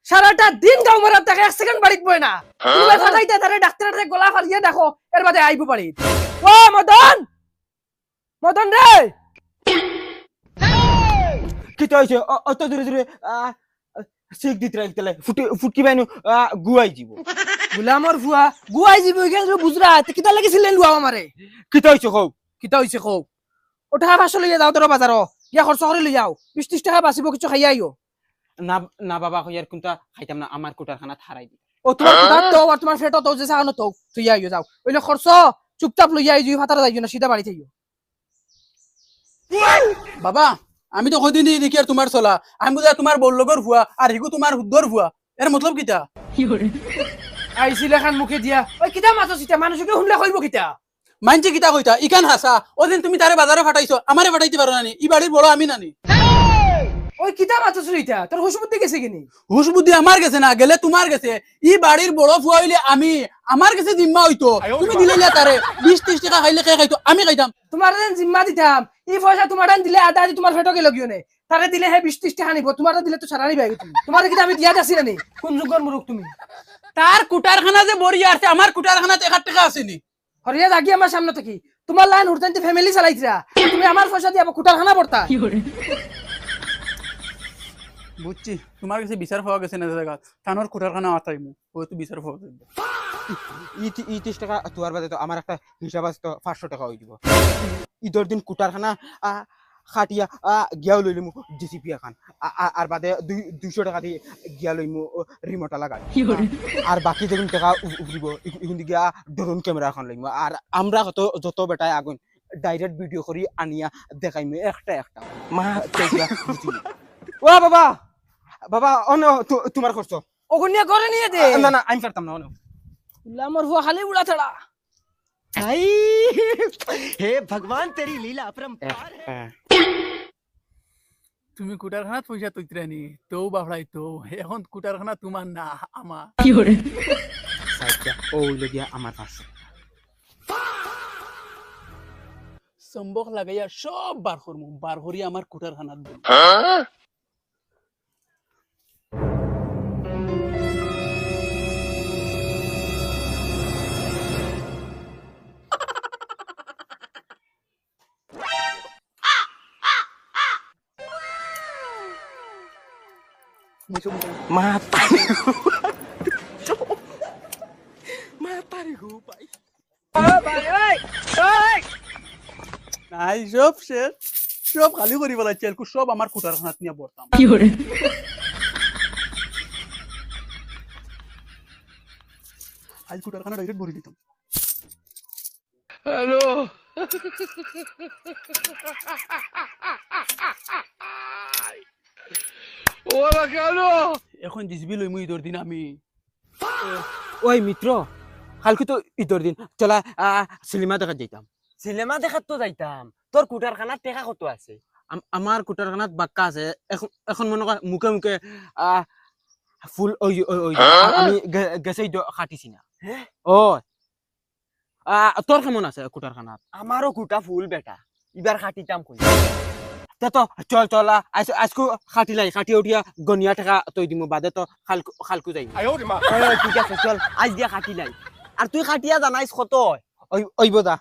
সারাটা দিন গাঁও মারার টাকা 1 সেকেন্ড বাড়িত বই না তুমি ফাটাইতে তারে ডাক্তারের গলা ফালিয়ে দেখো এর বাদে আইবো বাড়ি ও মদন মদন রে কি তো হইছে অত দূরে দূরে সিক দিত রাখতলে ফুটকি বাইনু গুয়াই যাব গুলামর ফুয়া গুয়াই যাবি ওইখানে বুঝরা কিতা লাগিছিলেন লুয়া আমারে কি তো হইছে কও কিতা হইছে কও ওটা পাঁচশো লইয়া যাও তোর বাজার ইয়া খরচ করে লই যাও 20-30 টাকা বাঁচিব কিছু খাইয়া আইও না না বাবা কইয়ার কোনটা খাইতাম না আমার কোটারখানা থারাই দি ও তোমার দাঁত তো আর তোমার ফেটো তো যে সাগানো তো তুই আইও যাও ওইলে খরচ চুপচাপ লইয়া আইও ফাতারা যাইও না সিধা বাড়ি যাইও বাবা আমি তো কদিন দেখি আর তোমার চলা আমি বুঝা তোমার বড়লগর ভুয়া আর হিগু তোমার হুদ্দর ভুয়া এর মতলব কিতা আইছিলে খান মুখে দিয়া ওই কিতা মাছ সিটা মানুষকে শুনলে কইব কিতা মানছি কিতা কইতা ইকান হাসা ওদিন তুমি তারে বাজারে ফাটাইছো আমারে ফাটাইতে পারো নানি ই বাড়ির বড় আমি নানি ওই কিতা মাছ সুইতা তোর হুশ বুদ্ধি গেছে কিনি হুশ বুদ্ধি আমার গেছে না গেলে তোমার গেছে ই বাড়ির বড় ফুয়া হইলে আমি আমার কাছে জিম্মা হইতো তুমি দিলে না তারে 20-30 টাকা খাইলে কে খাইতো আমি খাইতাম তোমার দেন জিম্মা দিতাম এই পয়সা তোমার দেন দিলে আধা আধি তোমার ফেটো গেল কিও নে তারে দিলে হে 20-30 টাকা নিব তোমার দিলে তো সারা নিবে তুমি তোমার কিতা আমি দিয়া যাচ্ছি না কোন যুগর মুরুখ তুমি তার কুটারখানা যে বড়িয়া আছে আমার কুটারখানাতে 1 টাকা আসেনি হরিয়া জাগি আমার সামনে থেকে তোমার লাইন হুরতান্তে ফ্যামিলি চালাইছিরা তুমি আমার পয়সা দিয়া কুটারখানা পড়তা বুঝছি তোমার কাছে বিচার পাওয়া গেছে না জায়গা থানোর কুটারখানা আতাইমু ও তো বিচার পাওয়া যাবে ই 30 টাকা তোয়ার বাদে তো আমার একটা হিসাব আছে তো 500 টাকা হই দিব ঈদের দিন কুটারখানা খাটিয়া গিয়াও লইলিমু জিসিপি খান আর বাদে 200 টাকা দিয়ে গিয়া লইমু রিমোট লাগা আর বাকি যেগুন টাকা উঠব এগুন গিয়া ড্রোন ক্যামেরা এখন লইমু আর আমরা যত বেটায় আগুন ডাইরেক্ট ভিডিও করি আনিয়া দেখাইমু একটা একটা মা তেগলা ও বাবা বাবা অন তোমার খরচ ওগুনিয়া করে নিয়ে দে না না আমি পারতাম না অন আমার হুয়া খালি উড়া ছাড়া हे भगवान तेरी लीला अपरंपार है। তুমি কুটারখানাত পয়সা তৈত্রানি তো বাফড়াই তো এখন কুটারখানা তোমার না আমার সাইডটা ও লগিয়া আমার পাশে সম্বক লাগাইয়া সব বার করমু বার করি আমার কুটারখানাত বল mata নাই সব শেষ সব খালি করি বলাচ্ছি আর সব আমার কুটারখানাত নিয়ে বলতাম আজ কুটারখানা ডাইরেক্ট ভরে দিতাম হ্যালো ওরা কেন এখন জিসবি লইমু ঈদের দিন আমি ওই মিত্র কালকে তো ঈদের দিন চলা সিনেমা দেখা যাইতাম সিনেমা দেখাত তো যাইতাম তোর কুটারখানার টেকা কত আছে আমার কুটারখানাত বাক্কা আছে এখন মনে কর মুখে মুখে ফুল ওই ওই আমি গেছেই কাটিছি না ও তোর কেমন আছে কুটারখানাত আমারও কুটা ফুল বেটা এবার খাটিতাম কই তো চল চল আজকু খাটিলাই খাটি উঠিয়া গনিয়া টাকা তৈ দিমু বাদে তো খালকু যাই ঠিক আছে চল আজ দিয়া খাটি নাই আর তুই খাটিয়া জানাইস কত ওই বদা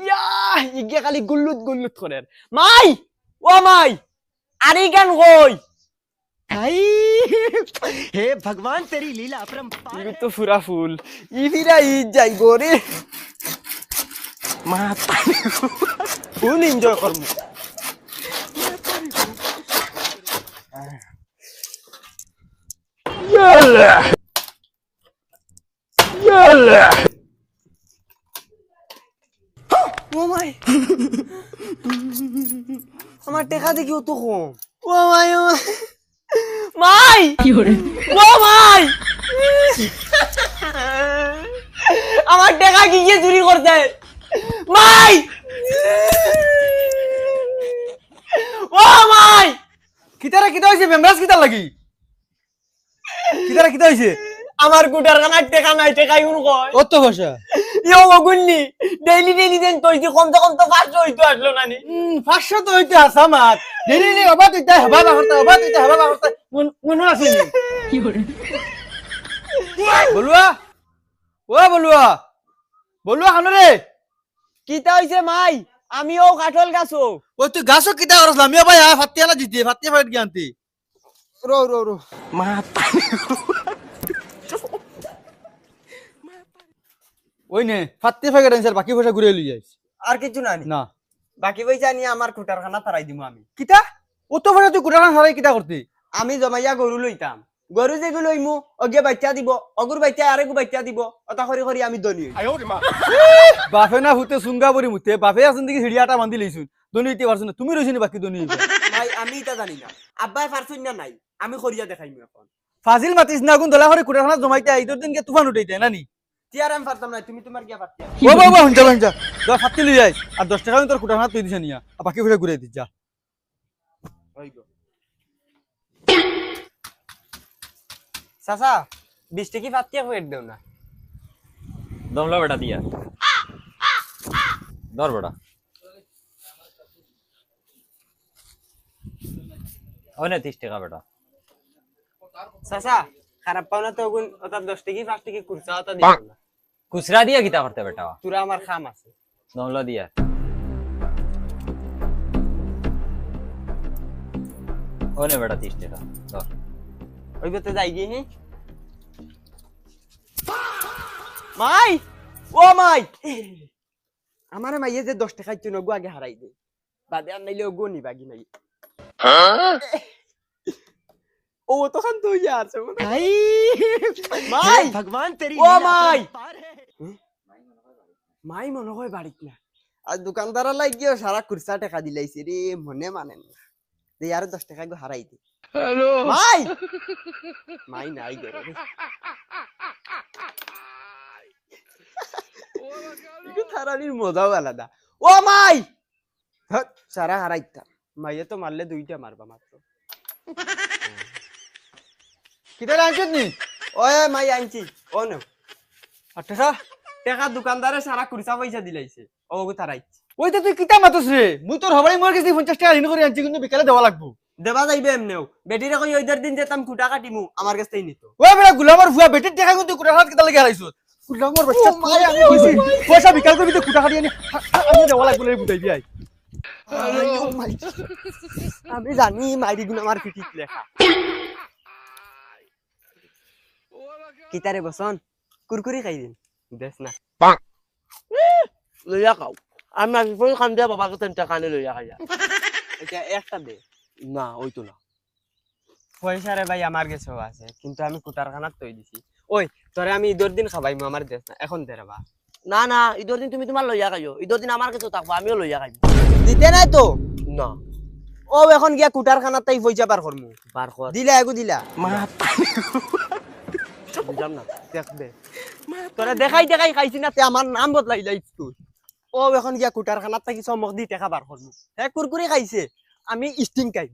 ইয়া ইগে খালি গুল্লুত গুল্লুত করে মাই ও মাই আরে গান কই हे भगवान तेरी लीला अपरंपार है। তো ফুরা ফুল ইফিরা ই যাই গরে মাতা ফুল এনজয় করমু ইয়াল্লা ইয়াল্লা ও মাই আমার টেকা দেখি তো কম ও মাই ও মাই ও মাই আমার টেকা কি গিয়ে চুরি করতে মাই ও মাই কিতারা কিতা হইছে মেমরাজ কিতা লাগি কিতারা কিতা হইছে আমার কুটার খানার টেকা নাই টেকা ইউন কয় কত ভাষা ইও অগুননি ডেইলি ডেইলি দেন তো কমতে কমতে 500 হইতো আসলো না নি 500 তো হইতে আসা মাত দেরি নি হবা তুই তা হবা করতে মন আছে নি বলুয়া বলুয়া খানো রে কিতা হইছে মাই আমিও কাঠল গাছো ওই তুই গাছও কিতা করছ আমিও ভাই ফাতিয়া না দিতে ফাতিয়া ফাইট গিয়ান্তি রো রো রো ওই নে ফাতিয়া ফাইট আনছার বাকি পয়সা ঘুরে লই যাইস আর কিছু না নি না বাকি পয়সা নিয়ে আমার খুঁটার খানা তারাই দিমু আমি কিতা অত পয়সা তুই কুটানা হারাই কিতা করতে আমি জমাইয়া গরু লইতাম গরু যেগু লইমু অগে বাচ্চা দিব অগুর বাচ্চা আরেগু বাচ্চা দিব অতা করি করি আমি ধনী বাফে না হুতে সুঙ্গা পরি মুতে বাফে আছেন দেখি হিড়িয়াটা বান্ধি লইছুন দনি হইতে পারছ না তুমি রইছ নি বাকি দনি ভাই আমি এটা জানি না আব্বাই পারছুন না নাই আমি করিয়া দেখাইমু এখন ফাজিল মাতিস না গুন দলা করে কুটানা জমাইতে আইদর দিনকে তুফান উঠাইতে না নি তিয়ার আমি পারতাম না তুমি তোমার গিয়া পারতিয়া ও বাবা হুনজা দা ফাতি লই যাইস আর 10 টাকা তোর কুটানা তুই দিছ নিয়া আর বাকি পয়সা ঘুরে দিস যা চাচা 20 টাকা পাতিয়া হইট দেও না দমলা বেটা দিয়া ধর বেটা ওনে 30 টাকা বেটা চাচা খারাপ পাও না তো গুণ অতা 10 টাকা 5 টাকা কুরসা অতা দিও না খুচরা দিয়া কিতা করতে বেটা তোরা আমার খাম আছে দমলা দিয়া ওনে বেটা 30 টাকা ধর ওই বেতে যাই গি হি মাই ও মাই আমারে মাইয়ে যে 10 টাকা তুই নগু আগে হারাই দে বাদে আর নাইলে ওগো নি বাগি নাই ও তো খান তুই আছে ভাই মাই ভগবান তেরি ও মাই মাই মনে হয় বাড়িত না আর দোকানদার লাগিও সারা কুরসা টাকা দিলাইছে রে মনে মানেন না দে আর 10 টাকা গো হারাই দে হ্যালো মাই মাই নাই গো ইগো থারানির মজাও আলাদা ও মাই সারা হারাইতা মাইয়ে তো মারলে 2টা মারবা মাত্র কিতা আনছত নি ওয়ে মাই আনছি ও নো আর টাকা টাকা দোকানদারে সারা কুরসা পয়সা দিলাইছে ও গো তারাইছি ওই তো তুই কিতা মাতস রে মুই তোর হবাই মোর কাছে 50 টাকা ঋণ করে আনছি কিন্তু বিকালে দেওয়া লাগবো দেবা যাইবে এমনেও বেটিরে কই ওইদার দিন যেতাম কুটা কাটিমু আমার কাছেই নিত ওই বেটা গুলামার ফুয়া বেটির টাকা কিন্তু কুটা হাত কিতা লাগি হারাইছ গুলামার বাচ্চা তুই আমি কইছি পয়সা বিকাল করবি তো কুটা কাটি আনি আমি দেওয়া লাগবো রে বুঝাই দিই আমি জানি মাইরি গুণ আমার পিঠিত লেখা কিতারে বসন কুরকুরি খাই দিন দেখ না লইয়া খাও আমি আজ পরে খান দিয়া বাবাকে 3 টাকা আনি লইয়া খাইয়া এটা একটা দে না ওইতো না পয়সা রে ভাই আমার কাছেও আছে কিন্তু আমি কুটার খানাত তৈ দিছি ওই তোরে আমি ঈদের দিন খাবাইমু আমার দেশ না এখন দে রে বা না না ঈদের দিন তুমি তোমার লইয়া খাইও ঈদের দিন আমার কাছে থাকবো আমিও লইয়া খাইব দিতে নাই তো না ও এখন গিয়া কুটার খানাত তাই পয়সা পার করমু বার কর দিলা এগু দিলা বুঝলাম না দেখ দে তোরে দেখাই দেখাই খাইছি না তে আমার নাম বদলাই লাইছ তুই ও এখন গিয়া কুটার খানাত তাকি চমক দি টাকা বার করমু হে কুরকুরি খাইছে আমি স্টিং খাই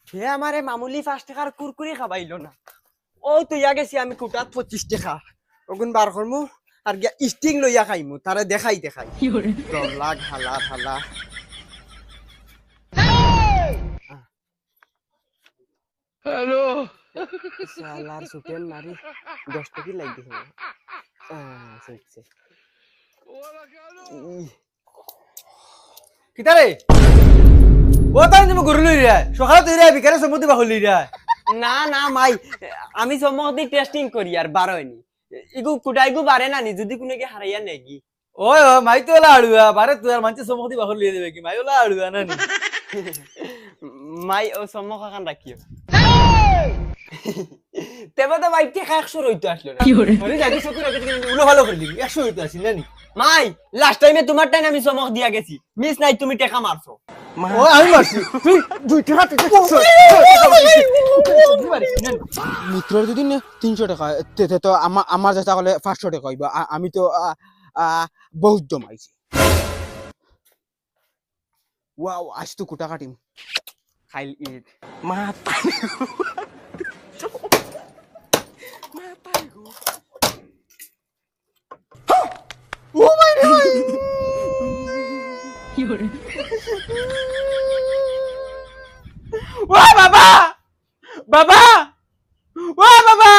হে আমারে মামুলি 5 টাকার কুরকুরি খাবাইলো না ও তুই গেছি আমি কুটাত 25 টাকা ওগুন বার করমু আর গিয়া স্টিং লইয়া খাইমু তারে দেখাই দেখাই লাগ হালা হালা হ্যালো সালার সুকেন মারি 10 টাকা লাগ দিছে সইছে কিতা রে ও তাই তুমি গরু লই রে সকালে তুই রে বিকালে সমুদ্র বাহল লই রে না না মাই আমি চমক দি টেস্টিং করি আর বারোয়নি ইগু কুটাইগু বারে না নি যদি কোনে কি হারাইয়া নেগি ওই ও মাই তো লা আড়ুয়া বারে তুই আর মানছে সমুদ্র বাহল লই দেবে কি মাই ওলা আড়ুয়া না নি মাই ও চমক খান রাখিও তেবা তো মাই টেকা 100 রইতো আসলো না আরে জানি চকুর আগে থেকে উলো ভালো করে দিবি 100 হইতো আসিল না নি মাই লাস্ট টাইমে তোমার টাইম আমি চমক দিয়া গেছি মিস নাই তুমি টেকা মারছো ও আমি মারছি তুই 2 টাকা থেকে মিত্রর যদি 300 টাকা তে তো আমার যেটা হলে 500 টাকা হইব আমি তো বহুত জমাইছি ওয়াও আজ তো কুটা কাটিম খাইল ইট ও বাবা বাবা ও বাবা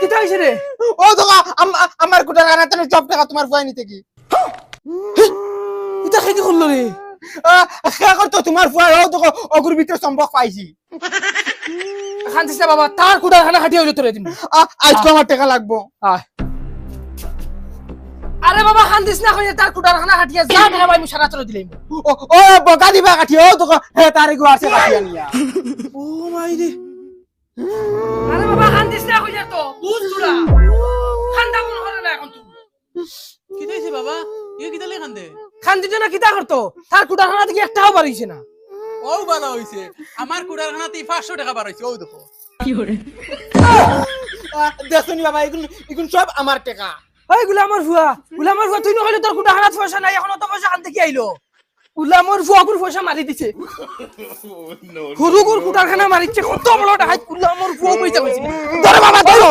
কিতা হইছে রে ও দেখো আমার কুটার খানা তেন সব টাকা তোমার ফুয়াই নিতে কি কিতা খাইতে করলো রে খেয়া করতো তোমার ফুয়াই ও দেখো অগুর ভিতরে সম্পর্ক পাইছি খান্তিস না বাবা তার কুটার খানা খাটিয়ে হইলো তোরে দিন আজকে আমার টাকা লাগবো আরে বাবা খান্তিস না কইয়া তার কুটার খানা খাটিয়ে যা টাকা পাইমু সারা তোরে দিলাম ও ও বকা দিবা কাঠি ও দেখো হে তারে গো আছে কাঠিয়া নিয়া ও মাই রে আরে বাবা খান্তিস না কইয়া তো বুঝ তুলা খান্দা কোন করে না এখন তুই কি হইছে বাবা কিতা লে খান্দে খান্তিতে না কিতা করতো তার কুটার খানা থেকে একটাও বাড়িছে না ও ভালো হইছে আমার কুড়ার খানাতে 500 টাকা বার হইছে ও দেখো দেখুনি বাবা এগুন সব আমার টাকা ওই গুলামর ফুয়া তুই নকইলে তোর কুটার খানাত পয়সা নাই এখন তো পয়সা খান থেকে আইলো গুলামর ফুয়া গুর পয়সা মারি দিছে গুরু কুটার খানা মারিছে কত বড় টাকা গুলামর ফুয়া পয়সা কইছে ধরে বাবা ধরো